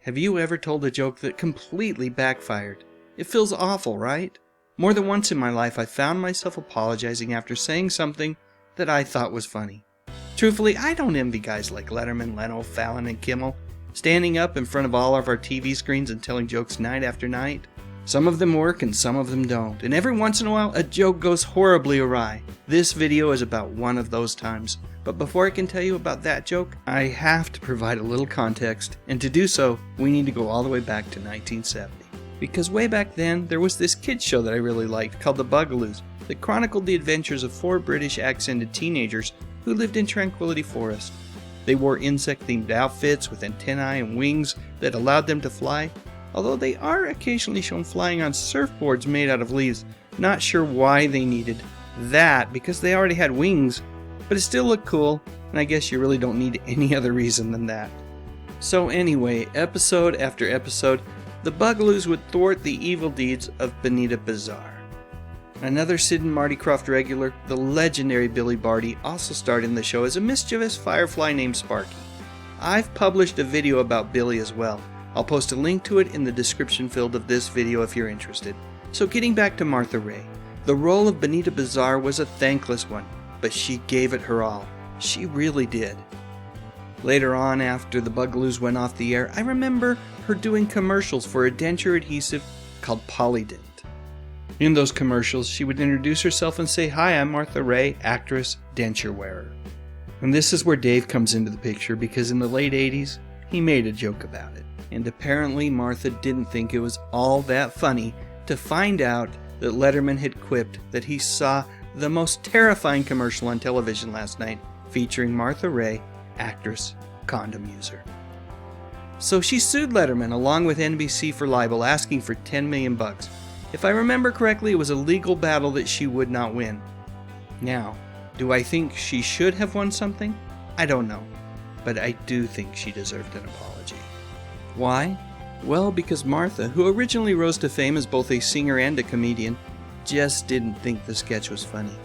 Have you ever told a joke that completely backfired? It feels awful, right? More than once in my life I found myself apologizing after saying something that I thought was funny. Truthfully, I don't envy guys like Letterman, Leno, Fallon, and Kimmel, standing up in front of all of our TV screens and telling jokes night after night. Some of them work and some of them don't, and every once in a while a joke goes horribly awry. This video is about one of those times. But before I can tell you about that joke, I have to provide a little context, and to do so, we need to go all the way back to 1970. Because way back then, there was this kids show that I really liked called the Bugaloos that chronicled the adventures of 4 British accented teenagers who lived in Tranquility Forest. They wore insect-themed outfits with antennae and wings that allowed them to fly, although they are occasionally shown flying on surfboards made out of leaves. Not sure why they needed that, because they already had wings, but it still looked cool, and I guess you really don't need any other reason than that. So anyway, episode after episode, the Bugaloos would thwart the evil deeds of Bonita Bazaar. Another Sid and Marty Krofft regular, the legendary Billy Barty, also starred in the show as a mischievous firefly named Sparky. I've published a video about Billy as well. I'll post a link to it in the description field of this video if you're interested. So getting back to Martha Raye, the role of Bonita Bazaar was a thankless one, but she gave it her all. She really did. Later on, after the Bugaloos went off the air, I remember her doing commercials for a denture adhesive called Polydent. In those commercials, she would introduce herself and say, "Hi, I'm Martha Raye, actress, denture wearer." And this is where Dave comes into the picture, because in the late 80s, he made a joke about it. And apparently Martha didn't think it was all that funny to find out that Letterman had quipped that he saw the most terrifying commercial on television last night featuring Martha Raye, actress, condom user. So she sued Letterman along with NBC for libel, asking for $10 million. If I remember correctly, it was a legal battle that she would not win. Now, do I think she should have won something? I don't know, but I do think she deserved an apology. Why? Well, because Martha, who originally rose to fame as both a singer and a comedian, just didn't think the sketch was funny.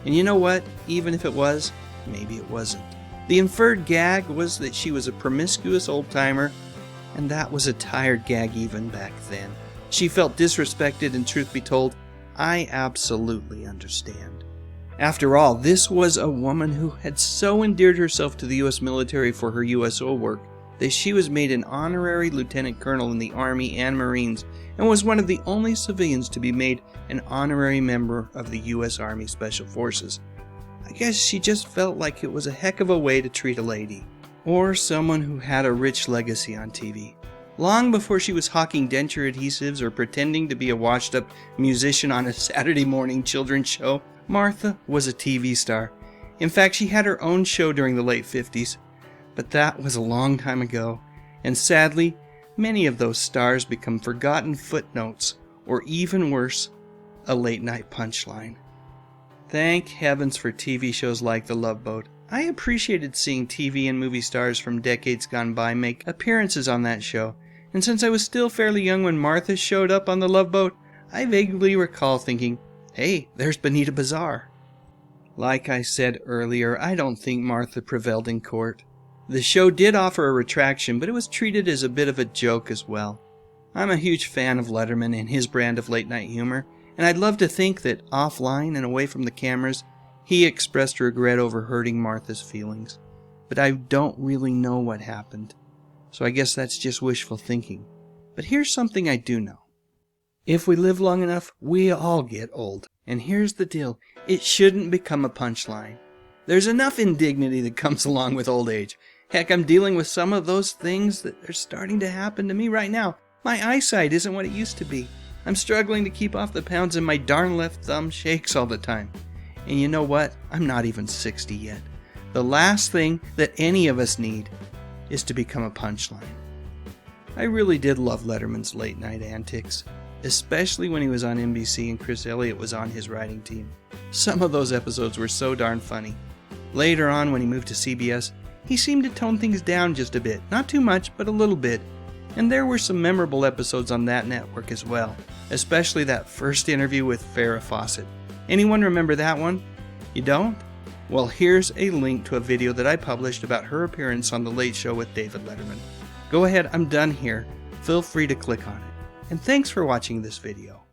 And you know what? Even if it was, maybe it wasn't. The inferred gag was that she was a promiscuous old-timer, and that was a tired gag even back then. She felt disrespected, and truth be told, I absolutely understand. After all, this was a woman who had so endeared herself to the U.S. military for her USO work that she was made an honorary lieutenant colonel in the Army and Marines, and was one of the only civilians to be made an honorary member of the U.S. Army Special Forces. I guess she just felt like it was a heck of a way to treat a lady, or someone who had a rich legacy on TV. Long before she was hawking denture adhesives or pretending to be a washed-up musician on a Saturday morning children's show, Martha was a TV star. In fact, she had her own show during the late 50s, but that was a long time ago, and sadly, many of those stars become forgotten footnotes, or even worse, a late-night punchline. Thank heavens for TV shows like The Love Boat. I appreciated seeing TV and movie stars from decades gone by make appearances on that show, and since I was still fairly young when Martha showed up on The Love Boat, I vaguely recall thinking, hey, there's Bonita Bazaar. Like I said earlier, I don't think Martha prevailed in court. The show did offer a retraction, but it was treated as a bit of a joke as well. I'm a huge fan of Letterman and his brand of late-night humor, and I'd love to think that offline and away from the cameras, he expressed regret over hurting Martha's feelings. But I don't really know what happened, so I guess that's just wishful thinking. But here's something I do know. If we live long enough, we all get old. And here's the deal, it shouldn't become a punchline. There's enough indignity that comes along with old age. Heck, I'm dealing with some of those things that are starting to happen to me right now. My eyesight isn't what it used to be. I'm struggling to keep off the pounds and my darn left thumb shakes all the time. And you know what? I'm not even 60 yet. The last thing that any of us need is to become a punchline. I really did love Letterman's late night antics, especially when he was on NBC and Chris Elliott was on his writing team. Some of those episodes were so darn funny. Later on, when he moved to CBS, he seemed to tone things down just a bit. Not too much, but a little bit. And there were some memorable episodes on that network as well, especially that first interview with Farrah Fawcett. Anyone remember that one? You don't? Well, here's a link to a video that I published about her appearance on The Late Show with David Letterman. Go ahead, I'm done here. Feel free to click on it. And thanks for watching this video.